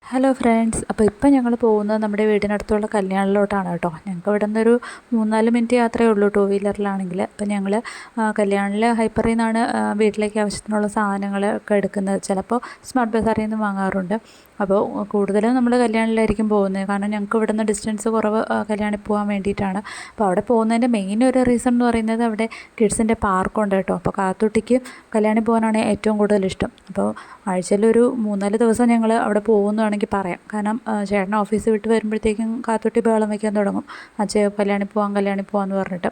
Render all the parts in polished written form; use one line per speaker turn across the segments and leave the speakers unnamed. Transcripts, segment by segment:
Hello friends, അപ്പോൾ ഇപ്പം ഞങ്ങൾ പോകുന്നത് നമ്മുടെ വീടിനടുത്തുള്ള കല്യാണിലോട്ടാണ് കേട്ടോ. ഞങ്ങൾക്ക് ഇവിടെ നിന്നൊരു 3-4 മിനിറ്റ് യാത്രയേ ഉള്ളൂ ടൂ വീലറിലാണെങ്കിൽ. അപ്പം ഞങ്ങൾ കല്യാണിൽ ഹൈപ്പറിൽ നിന്നാണ് വീട്ടിലേക്ക് ആവശ്യത്തിനുള്ള സാധനങ്ങളൊക്കെ എടുക്കുന്നത്. ചിലപ്പോൾ സ്മാർട്ട് ബസാറിൽ നിന്ന് വാങ്ങാറുണ്ട്. അപ്പോൾ കൂടുതലും നമ്മൾ കല്യാണിലായിരിക്കും പോകുന്നത്. കാരണം ഞങ്ങൾക്ക് ഇവിടെ നിന്ന് ഡിസ്റ്റൻസ് കുറവ് കല്യാണിൽ പോകാൻ വേണ്ടിയിട്ടാണ്. അപ്പോൾ അവിടെ പോകുന്നതിൻ്റെ മെയിൻ ഒരു റീസൺ എന്ന് പറയുന്നത് അവിടെ കിഡ്സിൻ്റെ പാർക്കുണ്ട് കേട്ടോ. അപ്പോൾ കാത്തുട്ടിക്ക് കല്യാണിൽ പോകാനാണ് ഏറ്റവും കൂടുതൽ ഇഷ്ടം. അപ്പോൾ ആഴ്ചയിലൊരു 3-4 ദിവസം ഞങ്ങൾ അവിടെ പോകുന്നതാണ് പറയാം. കാരണം ചേട്ടൻ ഓഫീസ് വിട്ട് വരുമ്പോഴത്തേക്കും കാത്തുട്ടി ബഹളം വയ്ക്കാൻ തുടങ്ങും. അച്ഛൻ കല്യാണിൽ പോകാമെന്ന് പറഞ്ഞിട്ട്.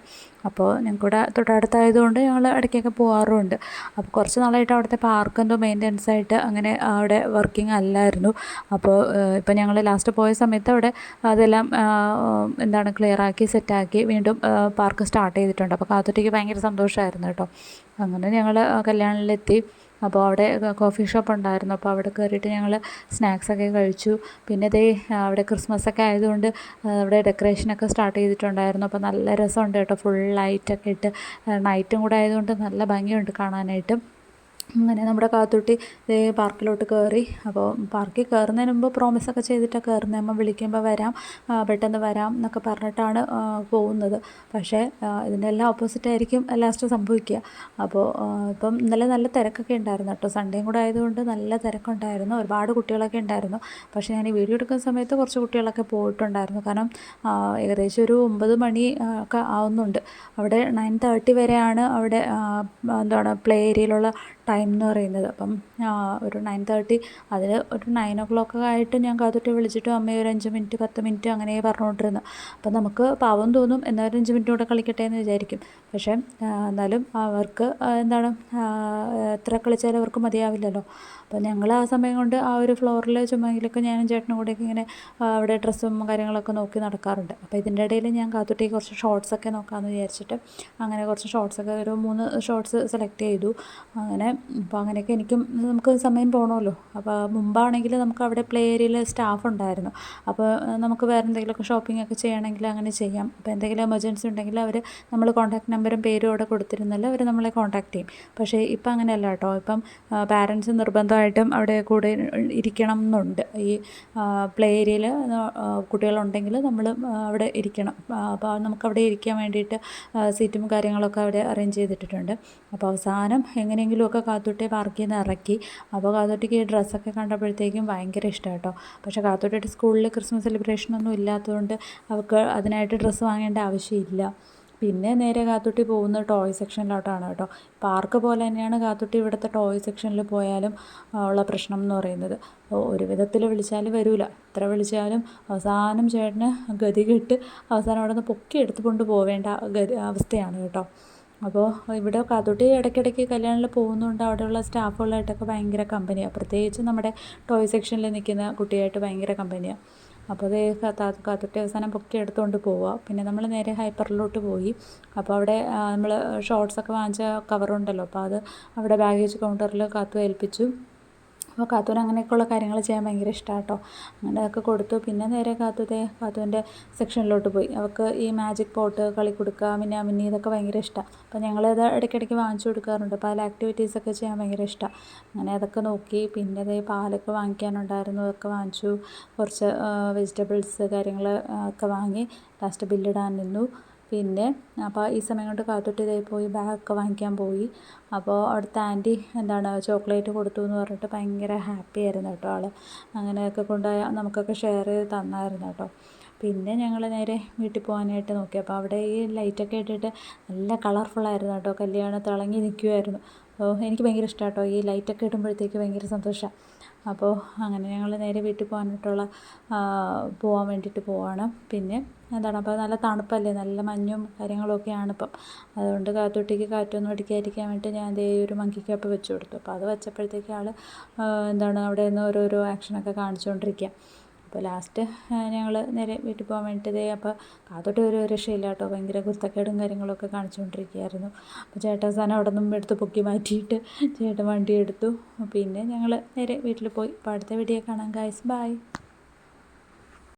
അപ്പോൾ ഞങ്ങൾക്കിവിടെ തൊട്ടടുത്തായതുകൊണ്ട് ഞങ്ങൾ ഇടയ്ക്കൊക്കെ പോകാറുമുണ്ട്. അപ്പോൾ കുറച്ച് നാളായിട്ട് അവിടുത്തെ പാർക്ക് എന്തോ മെയിൻ്റെനൻസ് ആയിട്ട് അങ്ങനെ അവിടെ വർക്കിംഗ് അല്ലായിരുന്നു. അപ്പോൾ ഇപ്പോൾ ഞങ്ങൾ ലാസ്റ്റ് പോയ സമയത്ത് അവിടെ അതെല്ലാം ക്ലിയറാക്കി സെറ്റാക്കി വീണ്ടും പാർക്ക് സ്റ്റാർട്ട് ചെയ്തിട്ടുണ്ട്. അപ്പോൾ കാത്തുട്ടിക്ക് ഭയങ്കര സന്തോഷമായിരുന്നു കേട്ടോ. അങ്ങനെ ഞങ്ങൾ കല്യാണിലെത്തി. അപ്പോൾ അവിടെ കോഫി ഷോപ്പ് ഉണ്ടായിരുന്നു. അപ്പോൾ അവിടെ കയറിയിട്ട് ഞങ്ങൾ സ്നാക്സൊക്കെ കഴിച്ചു. പിന്നെ അവിടെ ക്രിസ്മസൊക്കെ ആയതുകൊണ്ട് അവിടെ ഡെക്കറേഷനൊക്കെ സ്റ്റാർട്ട് ചെയ്തിട്ടുണ്ടായിരുന്നു. അപ്പോൾ നല്ല രസമുണ്ട് കേട്ടോ. ഫുൾ ലൈറ്റൊക്കെ ഇട്ട് നൈറ്റും കൂടെ ആയതുകൊണ്ട് നല്ല ഭംഗിയുണ്ട് കാണാനായിട്ട്. അങ്ങനെ നമ്മുടെ കാത്തുട്ടി പാർക്കിലോട്ട് കയറി. അപ്പോൾ പാർക്കിൽ കയറുന്നതിന് മുമ്പ് പ്രോമിസൊക്കെ ചെയ്തിട്ടാണ് കയറുന്നത്. അമ്മ വിളിക്കുമ്പോൾ വരാം, പെട്ടെന്ന് വരാം എന്നൊക്കെ പറഞ്ഞിട്ടാണ് പോകുന്നത്. പക്ഷേ ഇതിൻ്റെ എല്ലാം ഓപ്പോസിറ്റായിരിക്കും ലാസ്റ്റ് സംഭവിക്കുക. അപ്പോൾ ഇപ്പം ഇന്നലെ നല്ല തിരക്കൊക്കെ ഉണ്ടായിരുന്നു കേട്ടോ. സൺഡേയും കൂടെ ആയതുകൊണ്ട് നല്ല തിരക്കുണ്ടായിരുന്നു. ഒരുപാട് കുട്ടികളൊക്കെ ഉണ്ടായിരുന്നു. പക്ഷേ ഞാൻ ഈ വീഡിയോ എടുക്കുന്ന സമയത്ത് കുറച്ച് കുട്ടികളൊക്കെ പോയിട്ടുണ്ടായിരുന്നു. കാരണം ഏകദേശം ഒരു 9 മണി ഒക്കെ ആവുന്നുണ്ട്. അവിടെ 9:30 വരെയാണ് അവിടെ പ്ലേ ഏരിയയിലുള്ള ടൈം എന്ന് പറയുന്നത്. അപ്പം ഒരു 9:30 അതിൽ ഒരു 9 o'clock ആയിട്ട് ഞാൻ കാത്തുട്ടി വിളിച്ചിട്ട് അമ്മയെ ഒരു 5 മിനിറ്റ് 10 മിനിറ്റ് അങ്ങനെ പറഞ്ഞുകൊണ്ടിരുന്നു. അപ്പം നമുക്ക് പാവം തോന്നും, എന്നാലും 5 മിനിറ്റ് കൂടെ കളിക്കട്ടെ എന്ന് വിചാരിക്കും. പക്ഷേ എന്നാലും അവർക്ക് എത്ര കളിച്ചാലും അവർക്ക് മതിയാവില്ലല്ലോ. അപ്പോൾ ഞങ്ങൾ ആ സമയം കൊണ്ട് ആ ഒരു ഫ്ലോറിൽ ചുമ്മാങ്കിലൊക്കെ ഞാനും ചേട്ടനും കൂടെയൊക്കെ ഇങ്ങനെ അവിടെ ഡ്രസ്സും കാര്യങ്ങളൊക്കെ നോക്കി നടക്കാറുണ്ട്. അപ്പോൾ ഇതിൻ്റെ ഇടയിൽ ഞാൻ കാത്തുട്ടി കുറച്ച് ഷോർട്സൊക്കെ നോക്കാമെന്ന് വിചാരിച്ചിട്ട് അങ്ങനെ കുറച്ച് ഷോർട്സൊക്കെ ഒരു 3 ഷോർട്സ് സെലക്ട് ചെയ്തു. അങ്ങനെ അപ്പോൾ അങ്ങനെയൊക്കെ നമുക്ക് സമയം പോകണമല്ലോ. അപ്പോൾ മുമ്പാണെങ്കിൽ നമുക്ക് അവിടെ പ്ലേ ഏരിയയിൽ സ്റ്റാഫ് ഉണ്ടായിരുന്നു. അപ്പോൾ നമുക്ക് വേറെ എന്തെങ്കിലുമൊക്കെ ഷോപ്പിംഗ് ഒക്കെ ചെയ്യണമെങ്കിൽ അങ്ങനെ ചെയ്യാം. അപ്പോൾ എന്തെങ്കിലും എമർജൻസി ഉണ്ടെങ്കിൽ നമ്മൾ കോൺടാക്ട് നമ്പറും പേരും അവിടെ കൊടുത്തിരുന്നല്ലോ, അവർ നമ്മളെ കോൺടാക്ട് ചെയ്യും. പക്ഷേ ഇപ്പം അങ്ങനെയല്ല കേട്ടോ. ഇപ്പം പാരൻസ് നിർബന്ധമായിട്ടും അവിടെ കൂടെ ഇരിക്കണം എന്നുണ്ട്. ഈ പ്ലേ ഏരിയയിൽ കുട്ടികളുണ്ടെങ്കിൽ നമ്മൾ അവിടെ ഇരിക്കണം. അപ്പോൾ നമുക്കവിടെ ഇരിക്കാൻ വേണ്ടിയിട്ട് സീറ്റും കാര്യങ്ങളൊക്കെ അവിടെ അറേഞ്ച് ചെയ്തിട്ടുണ്ട്. അപ്പോൾ അവസാനം എങ്ങനെയെങ്കിലുമൊക്കെ കാത്തുട്ടിയെ പാർക്കിൽ നിന്ന് ഇറക്കി. അപ്പോൾ കാത്തുട്ടിക്ക് ഈ ഡ്രസ്സൊക്കെ കണ്ടപ്പോഴത്തേക്കും ഭയങ്കര ഇഷ്ടം കേട്ടോ. പക്ഷേ കാത്തുട്ടിയുടെ സ്കൂളിൽ ക്രിസ്മസ് സെലിബ്രേഷനൊന്നും ഇല്ലാത്തതുകൊണ്ട് അവൾക്ക് അതിനായിട്ട് ഡ്രസ്സ് വാങ്ങേണ്ട ആവശ്യമില്ല. പിന്നെ നേരെ കാത്തുട്ടി പോകുന്നത് ടോയ് സെക്ഷനിലോട്ടാണ് കേട്ടോ. പാർക്ക് പോലെ തന്നെയാണ് കാത്തുട്ടി ഇവിടുത്തെ ടോയ് സെക്ഷനിൽ പോയാലും ഉള്ള പ്രശ്നം എന്ന് പറയുന്നത്. ഒരു വിധത്തിൽ വിളിച്ചാൽ വരില്ല. എത്ര വിളിച്ചാലും അവസാനം ചേട്ടന് ഗതികെട്ട് അവസാനം അവിടെ നിന്ന് പൊക്കി എടുത്ത് കൊണ്ട് പോവേണ്ട അവസ്ഥയാണ് കേട്ടോ. അപ്പോൾ ഇവിടെ കാത്തുട്ടി ഇടയ്ക്കിടയ്ക്ക് കല്യാണിൽ പോകുന്നതുകൊണ്ട് അവിടെയുള്ള സ്റ്റാഫുകളായിട്ടൊക്കെ ഭയങ്കര കമ്പനിയാണ്. പ്രത്യേകിച്ച് നമ്മുടെ ടോയ് സെക്ഷനിൽ നിൽക്കുന്ന കുട്ടിയായിട്ട് ഭയങ്കര കമ്പനിയാണ്. അപ്പോൾ കാത്തുട്ടി അവസാനം പൊക്കി എടുത്തുകൊണ്ട് പോവുക. പിന്നെ നമ്മൾ നേരെ ഹൈപ്പറിലോട്ട് പോയി. അപ്പോൾ അവിടെ നമ്മൾ ഷോർട്സൊക്കെ വാങ്ങിച്ച കവറുണ്ടല്ലോ, അപ്പോൾ അത് അവിടെ ബാഗേജ് കൗണ്ടറിൽ കാത്തു ഏൽപ്പിച്ചു. അപ്പോൾ കാത്തുവിന് അങ്ങനെയൊക്കെയുള്ള കാര്യങ്ങൾ ചെയ്യാൻ ഭയങ്കര ഇഷ്ടമാണ് കേട്ടോ. അങ്ങനെ അതൊക്കെ കൊടുത്തു. പിന്നെ നേരെ കാത്തുവിൻ്റെ സെക്ഷനിലോട്ട് പോയി. അവൾക്ക് ഈ മാജിക് പോട്ട്, കളിക്കുടുക്ക, മിന്നി ഇതൊക്കെ ഭയങ്കര ഇഷ്ടമാണ്. അപ്പോൾ ഞങ്ങളത് ഇടയ്ക്കിടയ്ക്ക് വാങ്ങിച്ചു കൊടുക്കാറുണ്ട്. അപ്പോൾ അതിൽ ആക്ടിവിറ്റീസൊക്കെ ചെയ്യാൻ ഭയങ്കര ഇഷ്ടമാണ്. അങ്ങനെ അതൊക്കെ നോക്കി. പിന്നെ പാലൊക്കെ വാങ്ങിക്കാനുണ്ടായിരുന്നു, അതൊക്കെ വാങ്ങിച്ചു. കുറച്ച് വെജിറ്റബിൾസ് കാര്യങ്ങൾ ഒക്കെ വാങ്ങി ലാസ്റ്റ് ബില്ലിടാൻ നിന്നു. പിന്നെ അപ്പോൾ ഈ സമയം കൊണ്ട് കാത്തുട്ടി പോയി ബാഗൊക്കെ വാങ്ങിക്കാൻ പോയി. അപ്പോൾ അവിടുത്തെ ആൻറ്റി ചോക്ലേറ്റ് കൊടുത്തു എന്ന് പറഞ്ഞിട്ട് ഭയങ്കര ഹാപ്പി ആയിരുന്നു കേട്ടോ ആൾ. അങ്ങനെയൊക്കെ കൊണ്ടുപോയി നമുക്കൊക്കെ ഷെയർ ചെയ്ത് തന്നായിരുന്നു കേട്ടോ. പിന്നെ ഞങ്ങൾ നേരെ വീട്ടിൽ പോകാനായിട്ട് നോക്കി. അപ്പോൾ അവിടെ ഈ ലൈറ്റൊക്കെ ഇട്ടിട്ട് നല്ല കളർഫുള്ളായിരുന്നു കേട്ടോ. കല്യാണം തിളങ്ങി നിൽക്കുമായിരുന്നു. അപ്പോൾ എനിക്ക് ഭയങ്കര ഇഷ്ടമാണ് കേട്ടോ. ഈ ലൈറ്റൊക്കെ ഇടുമ്പോഴത്തേക്ക് ഭയങ്കര സന്തോഷമാണ്. അപ്പോൾ അങ്ങനെ ഞങ്ങൾ നേരെ വീട്ടിൽ പോകാൻ വേണ്ടിയിട്ട് പോവാണ്. പിന്നെ അപ്പോൾ നല്ല തണുപ്പല്ലേ, നല്ല മഞ്ഞും കാര്യങ്ങളൊക്കെയാണ് ഇപ്പം. അതുകൊണ്ട് കാത്തുട്ടിക്ക് കാറ്റൊന്നും അടിക്കാതിരിക്കാൻ വേണ്ടിയിട്ട് ഞാൻ ഒരു മങ്കി ക്യാപ്പ് വെച്ച് കൊടുത്തു. അപ്പോൾ അത് വെച്ചപ്പോഴത്തേക്ക് ആൾ അവിടെ നിന്ന് ഓരോരോ ആക്ഷനൊക്കെ കാണിച്ചുകൊണ്ടിരിക്കുക. അപ്പോൾ ലാസ്റ്റ് ഞങ്ങൾ നേരെ വീട്ടിൽ പോകാൻ വേണ്ടിയിട്ട് അപ്പോൾ കാത്തുട്ടി ഒരു രക്ഷയില്ല കേട്ടോ. ഭയങ്കര കുരുത്തക്കേടും കാര്യങ്ങളൊക്കെ കാണിച്ചുകൊണ്ടിരിക്കുകയായിരുന്നു. അപ്പോൾ ചേട്ടൻ അവസാനം അവിടെ നിന്നും എടുത്ത് പൊക്കി മാറ്റിയിട്ട് ചേട്ടൻ വണ്ടി എടുത്തു. പിന്നെ ഞങ്ങൾ നേരെ വീട്ടിൽ പോയി. അപ്പോൾ അടുത്ത വീഡിയോ കാണാം ഗൈസ്, ബൈ.